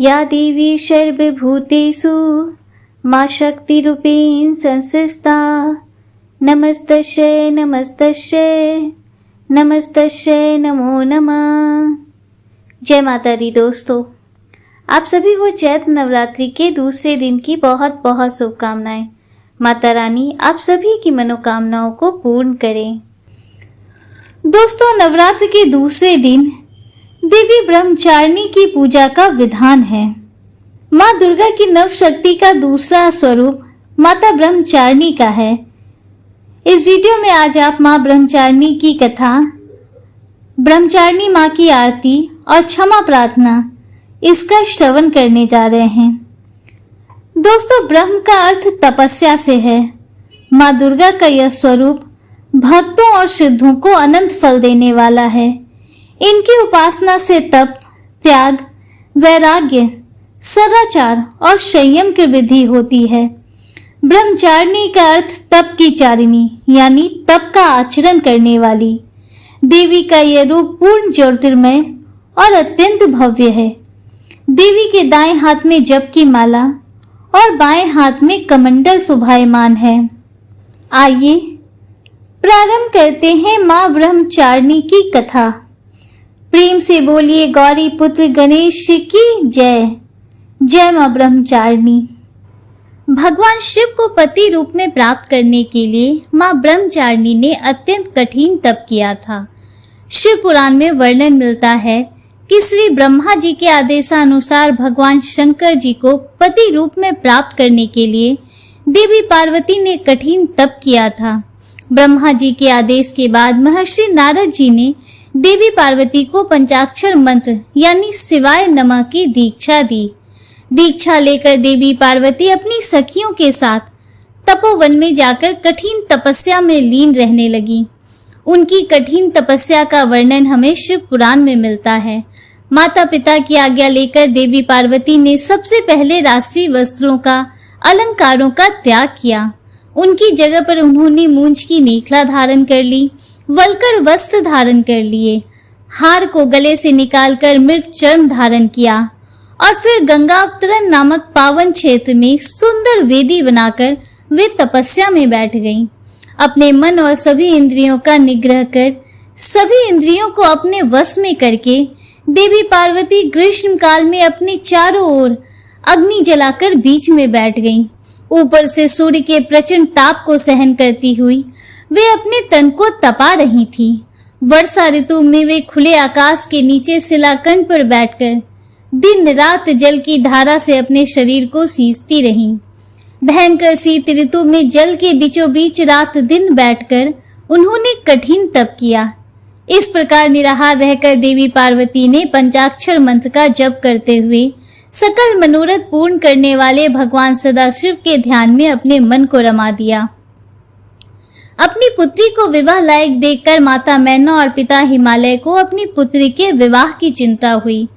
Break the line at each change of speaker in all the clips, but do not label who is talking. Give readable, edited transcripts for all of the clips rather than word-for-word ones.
या देवी सर्वभूतेषु मां शक्तिरूपेण संस्थिता। नमस्तस्यै नमस्तस्यै नमस्तस्यै नमो नमः। जय माता दी दोस्तों, आप सभी को चैत्र नवरात्रि के दूसरे दिन की बहुत बहुत शुभकामनाएं। माता रानी आप सभी की मनोकामनाओं को पूर्ण करें। दोस्तों, नवरात्र के दूसरे दिन देवी ब्रह्मचारिणी की पूजा का विधान है। माँ दुर्गा की नव शक्ति का दूसरा स्वरूप माता ब्रह्मचारिणी का है। इस वीडियो में आज आप माँ ब्रह्मचारिणी की कथा, ब्रह्मचारिणी माँ की आरती और क्षमा प्रार्थना इसका श्रवण करने जा रहे हैं। दोस्तों, ब्रह्म का अर्थ तपस्या से है। माँ दुर्गा का यह स्वरूप भक्तों और सिद्धों को अनंत फल देने वाला है। इनकी उपासना से तप, त्याग, वैराग्य, सदाचार और संयम की वृद्धि होती है। ब्रह्मचारिणी का अर्थ तप की चारिणी यानी तप का आचरण करने वाली। देवी का यह रूप पूर्ण ज्योतिर्मय और अत्यंत भव्य है। देवी के दाएं हाथ में जप की माला और बाएं हाथ में कमंडल शोभायमान है। आइए प्रारंभ करते हैं मां ब्रह्मचारिणी की कथा। प्रेम से बोलिए गौरी पुत्र गणेश की जय। जय मां ब्रह्मचारिणी। भगवान शिव को पति रूप में प्राप्त करने के लिए मां ब्रह्मचारिणी ने अत्यंत कठिन तप किया था। शिव पुराण में वर्णन मिलता है कि श्री ब्रह्मा जी के आदेशानुसार भगवान शंकर जी को पति रूप में प्राप्त करने के लिए देवी पार्वती ने कठिन तप किया था। ब्रह्मा जी के आदेश के बाद महर्षि नारद जी ने देवी पार्वती को पंचाक्षर मंत्र यानी शिवाय नमः की दीक्षा दी। दीक्षा लेकर देवी पार्वती अपनी सखियों के साथ तपोवन में जाकर कठिन तपस्या में लीन रहने लगी। उनकी कठिन तपस्या का वर्णन हमें शिव पुराण में मिलता है। माता पिता की आज्ञा लेकर देवी पार्वती ने सबसे पहले राष्ट्रीय वस्त्रों का, अलंकारों का त्याग किया। उनकी जगह पर उन्होंने मूंछ की मेखला धारण कर ली, वलकर वस्त्र धारण कर लिए, हार को गले से निकालकर मृग चर्म धारण किया और फिर गंगावतरण नामक पावन क्षेत्र में सुंदर वेदी बनाकर वे तपस्या में बैठ गईं। अपने मन और सभी इंद्रियों का निग्रह कर सभी इंद्रियों को अपने वश में करके देवी पार्वती ग्रीष्म काल में अपने चारों ओर अग्नि जलाकर बीच में बैठ गईं। ऊपर से सूर्य के प्रचंड ताप को सहन करती हुई वे अपने तन को तपा रही थीं। वर्षा ऋतु में वे खुले आकाश के नीचे शिलाखंड पर बैठकर दिन रात जल की धारा से अपने शरीर को सींचती रहीं। भयंकर शीत ऋतु में जल के बीचों बीच रात दिन बैठकर उन्होंने कठिन तप किया। इस प्रकार निराहार रहकर देवी पार्वती ने पंचाक्षर मंत्र का जप करते हुए सकल मनोरथ पूर्ण करने वाले भगवान सदाशिव के ध्यान में अपने मन को रमा दिया। अपनी पुत्री को विवाह लायक देखकर माता मैना और पिता हिमालय को अपनी पुत्री के विवाह की चिंता हुई।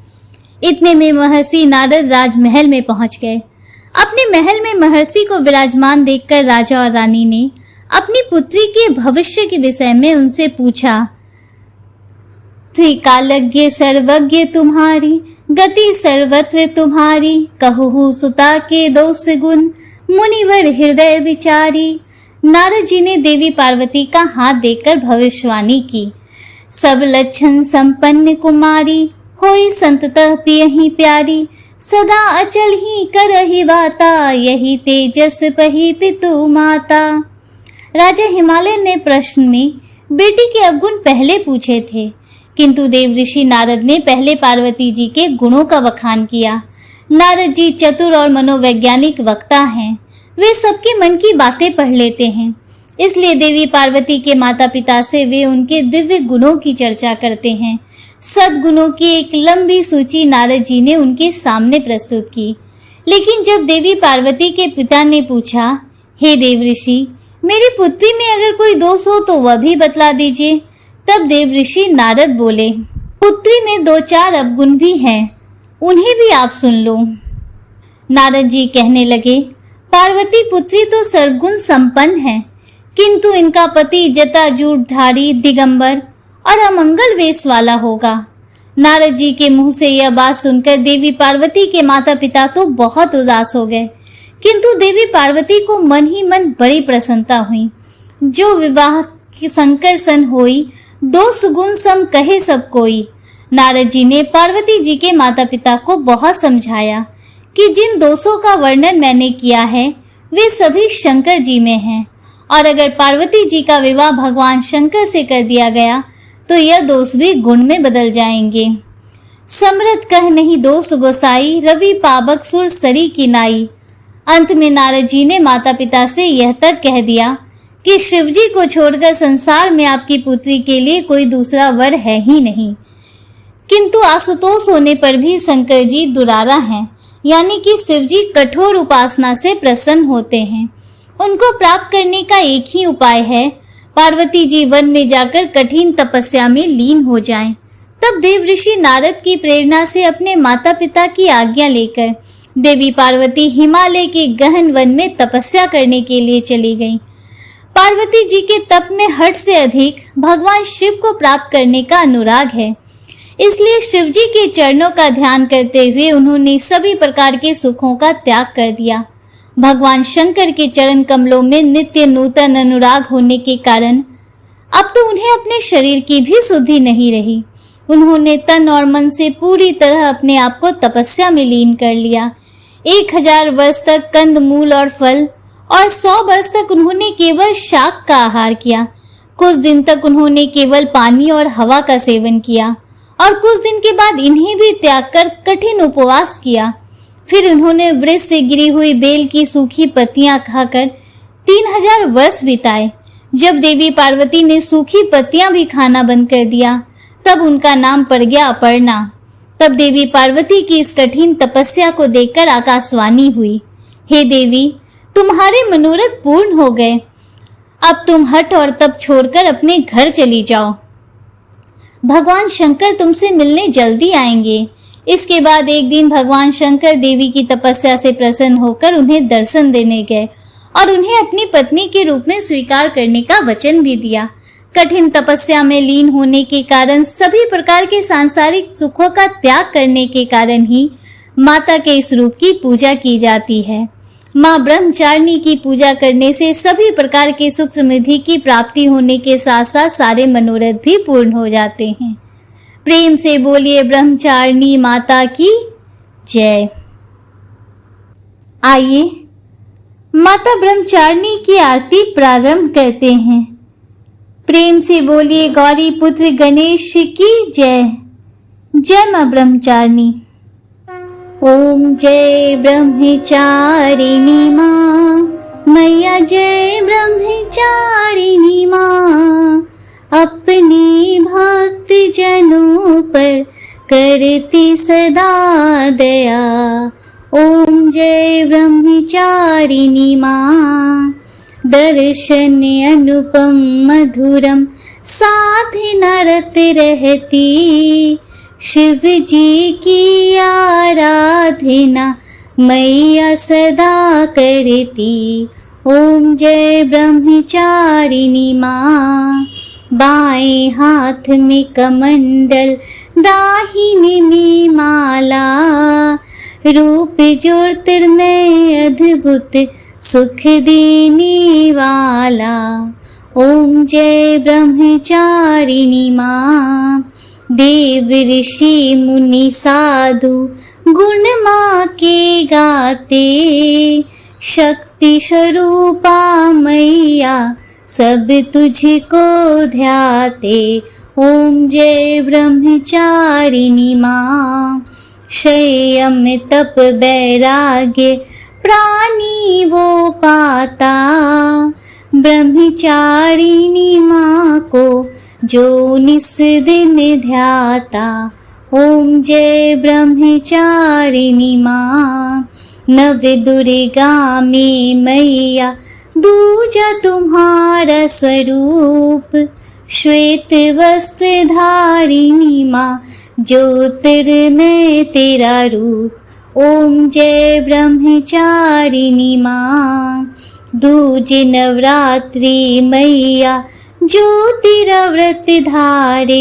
इतने में महर्षि नारद राजमहल में पहुंच गए। अपने महल में महर्षि को विराजमान देखकर राजा और रानी ने अपनी पुत्री के भविष्य के विषय में उनसे पूछा। त्रिकालज्ञ सर्वज्ञ तुम्हारी, गति सर्वत्र तुम्हारी, कहूँ सुता के दोष गुण, मुनिवर हृदय विचारी। नारद जी ने देवी पार्वती का हाथ देखकर भविष्यवाणी की। सब लक्षण संपन्न कुमारी, होई संततः पियहि प्यारी, सदा अचल ही करहि वाता, यही तेजस पही पितु माता। राजा हिमालय ने प्रश्न में बेटी के अवगुण पहले पूछे थे, किंतु देव ऋषि नारद ने पहले पार्वती जी के गुणों का बखान किया। नारद जी चतुर और मनोवैज्ञानिक वक्ता हैं। वे सबके मन की बातें पढ़ लेते हैं। इसलिए देवी पार्वती के माता पिता से वे उनके दिव्य गुणों की चर्चा करते हैं। सद्गुणों की एक लंबी सूची नारद जी ने उनके सामने प्रस्तुत की। लेकिन जब देवी पार्वती के पिता ने पूछा, हे देव ऋषि, मेरी पुत्री में अगर कोई दोष हो तो वह भी बतला दीजिए, तब देव ऋषि नारद बोले, पुत्री में 2-4 अवगुण भी हैं, उन्हें भी आप सुन लो। नारद जी कहने लगे, पार्वती पुत्री तो सर्वगुण संपन्न है, किंतु इनका पति जटाजूटधारी, दिगंबर और अमंगल वेश वाला होगा। नारद जी के मुंह से यह बात सुनकर देवी पार्वती के माता पिता तो बहुत उदास हो गए, किंतु देवी पार्वती को मन ही मन बड़ी प्रसन्नता हुई। जो विवाह की शंकर सन होई, दो सुगुन सम कहे सब कोई। नारद जी ने पार्वती जी के माता पिता को बहुत समझाया कि जिन दोषों का वर्णन मैंने किया है वे सभी शंकर जी में हैं, और अगर पार्वती जी का विवाह भगवान शंकर से कर दिया गया तो यह दोष भी गुण में बदल जाएंगे। समृत कह नहीं दोष गोसाई, रवि पावक सुर सरी की नाई। अंत में नारद जी ने माता पिता से यह तक कह दिया कि शिव जी को छोड़कर संसार में आपकी पुत्री के लिए कोई दूसरा वर है ही नहीं। किंतु आशुतोष होने पर भी शंकर जी दुरारा हैं, यानी कि शिव जी कठोर उपासना से प्रसन्न होते हैं। उनको प्राप्त करने का एक ही उपाय है, पार्वती जी वन में जाकर कठिन तपस्या में लीन हो जाएं। तब देव ऋषि नारद की प्रेरणा से अपने माता पिता की आज्ञा लेकर देवी पार्वती हिमालय के गहन वन में तपस्या करने के लिए चली गईं। पार्वती जी के तप में हट से अधिक भगवान शिव को प्राप्त करने का अनुराग है, इसलिए शिव जी के चरणों का ध्यान करते हुए उन्होंने सभी प्रकार के सुखों का त्याग कर दिया। भगवान शंकर के चरण कमलों में नित्य नूतन अनुराग होने के कारण अब तो उन्हें अपने शरीर की भी शुद्धि नहीं रही। उन्होंने तन और मन से पूरी तरह अपने आप को तपस्या में लीन कर लिया। 1000 वर्ष तक कंद मूल और फल और 100 वर्ष तक उन्होंने केवल शाक का आहार किया। कुछ दिन तक उन्होंने केवल पानी और हवा का सेवन किया और कुछ दिन के बाद इन्हें भी त्याग कर कठिन उपवास किया। फिर उन्होंने वृक्ष से गिरी हुई बेल की सूखी पत्तियां खाकर 3000 वर्ष बिताए। जब देवी पार्वती ने सूखी पत्तियां भी खाना बंद कर दिया तब उनका नाम पड़ गया अपर्णा। तब देवी पार्वती की इस कठिन तपस्या को देखकर आकाशवाणी हुई, हे देवी, तुम्हारे मनोरथ पूर्ण हो गए, अब तुम हठ और तप छोड़कर अपने घर चली जाओ। भगवान शंकर तुमसे मिलने जल्दी आएंगे। इसके बाद एक दिन भगवान शंकर देवी की तपस्या से प्रसन्न होकर उन्हें दर्शन देने गए और उन्हें अपनी पत्नी के रूप में स्वीकार करने का वचन भी दिया। कठिन तपस्या में लीन होने के कारण, सभी प्रकार के सांसारिक सुखों का त्याग करने के कारण ही माता के इस रूप की पूजा की जाती है। माँ ब्रह्मचारिणी की पूजा करने से सभी प्रकार के सुख समृद्धि की प्राप्ति होने के साथ साथ सारे मनोरथ भी पूर्ण हो जाते हैं। प्रेम से बोलिए ब्रह्मचारिणी माता की जय। आइए माता ब्रह्मचारिणी की आरती प्रारंभ करते हैं। प्रेम से बोलिए गौरी पुत्र गणेश की जय। जय मां ब्रह्मचारिणी। ओम जय ब्रह्मचारिणी मां, मैया जय ब्रह्मचारिणी मां, अपने भक्त जनों पर करती सदा दया। ओम जय ब्रह्मचारिणी मां, दर्शन अनुपम मधुरम साधना रत रहती, शिव जी की आराधना मैया सदा करती। ओम जय ब्रह्मचारिणी मां, बाएं हाथ में कमंडल दाहिने में माला, रूप ज्योतिर्मय अद्भुत सुख देने वाला। ओम जय ब्रह्मचारिणी मां, देव ऋषि मुनि साधु गुण माँ के गाते, शक्ति स्वरूपा मैया सब तुझको ध्याते। ओम जय ब्रह्मचारिणी मां, संयम तप वैराग्य प्राणी वो पाता, ब्रह्मचारिणी माँ को जो निस दिन ध्याता। ओम जय ब्रह्मचारिणी माँ, नव दुर्गा में मैया दूजा तुम्हारा स्वरूप, श्वेत वस्त्र धारिणी माँ ज्योतिर्मय तेरा रूप। ओम जय ब्रह्मचारिणी मां, दूज नवरात्रि मैया जो तेरा व्रत धारे,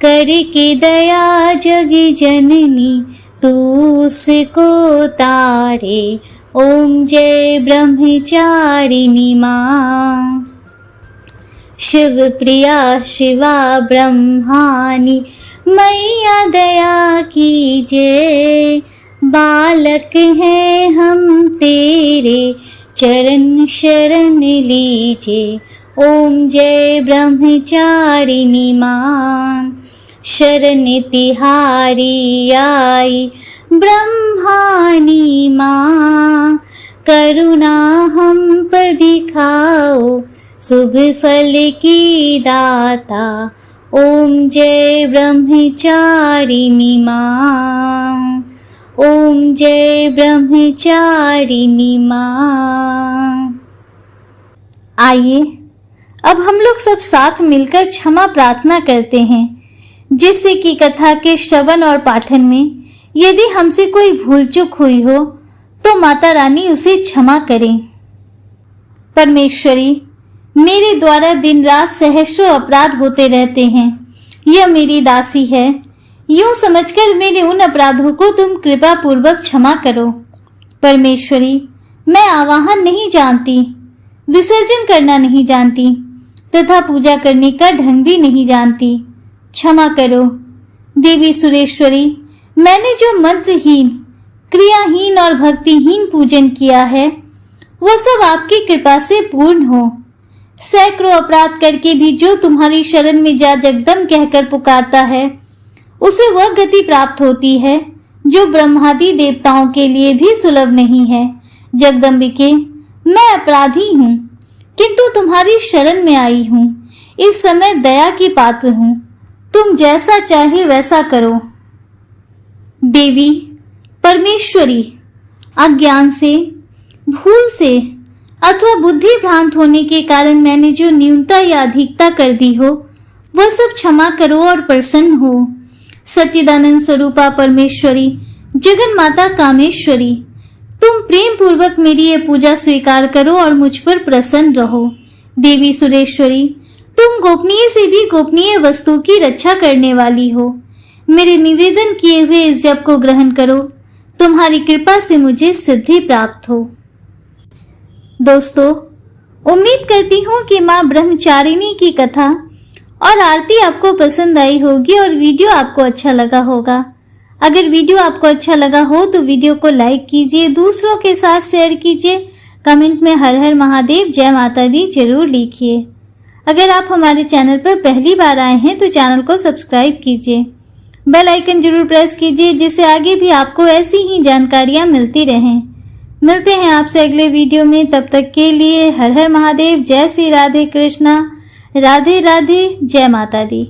करके दया जग जननी तू उसको तारे। ओम जय ब्रह्मचारिणी माँ। शिव प्रिया शिवा ब्रह्मानी मैया दया कीजिए। बालक हैं हम तेरे चरण शरण लीजिए। ओम जय ब्रह्मचारिणी माँ। शरण तिहारी आई ब्रह्मानी माँ। करुणा हम पर दिखाओ शुभ फल की दाता। ओम जय ब्रह्मचारिणी माँ। ओम जय ब्रह्मचारिणी माँ। आइए अब हम लोग सब साथ मिलकर क्षमा प्रार्थना करते हैं, जिससे कि कथा के श्रवण और पाठन में यदि हमसे कोई भूल चूक हुई हो तो माता रानी उसे क्षमा करें। परमेश्वरी, मेरे द्वारा दिन रात सहस्रों अपराध होते रहते हैं। यह मेरी दासी है, यूं समझकर मेरे उन अपराधों को तुम कृपा पूर्वक क्षमा करो। परमेश्वरी, मैं आवाहन नहीं जानती, विसर्जन करना नहीं जानती तथा पूजा करने का ढंग भी नहीं जानती, क्षमा करो। देवी सुरेश्वरी, मैंने जो मंत्रहीन, क्रियाहीन और भक्तिहीन पूजन किया है वह सब आपकी कृपा से पूर्ण हो। सैकड़ों अपराध करके भी जो तुम्हारी शरण में जा जगदम कहकर पुकारता है उसे वह गति प्राप्त होती है जो ब्रह्मादि देवताओं के लिए भी सुलभ नहीं है। जगदम्बिके, मैं अपराधी हूँ, किंतु तुम्हारी शरण में आई हूँ। इस समय दया की पात्र हूँ, तुम जैसा चाहे वैसा करो। देवी परमेश्वरी, अज्ञान से, भूल से अथवा बुद्धि भ्रांत होने के कारण मैंने जो न्यूनता या अधिकता कर दी हो वह सब क्षमा करो और प्रसन्न हो। सच्चिदानंद स्वरूपा परमेश्वरी, जगन माता कामेश्वरी, तुम प्रेम पूर्वक मेरी ये पूजा स्वीकार करो और मुझ पर प्रसन्न रहो। देवी सुरेश्वरी, तुम गोपनीय से भी गोपनीय वस्तु की रक्षा करने वाली हो। मेरे निवेदन किए हुए इस जप को ग्रहण करो, तुम्हारी कृपा से मुझे सिद्धि प्राप्त हो। दोस्तों, उम्मीद करती हूँ कि माँ ब्रह्मचारिणी की कथा और आरती आपको पसंद आई होगी और वीडियो आपको अच्छा लगा होगा। अगर वीडियो आपको अच्छा लगा हो तो वीडियो को लाइक कीजिए, दूसरों के साथ शेयर कीजिए, कमेंट में हर हर महादेव, जय माता दी जरूर लिखिए। अगर आप हमारे चैनल पर पहली बार आए हैं तो चैनल को सब्सक्राइब कीजिए, बेल आइकन जरूर प्रेस कीजिए, जिससे आगे भी आपको ऐसी ही जानकारियाँ मिलती रहें। मिलते हैं आपसे अगले वीडियो में, तब तक के लिए हर हर महादेव, जय श्री राधे कृष्णा, राधे राधे, जय माता दी।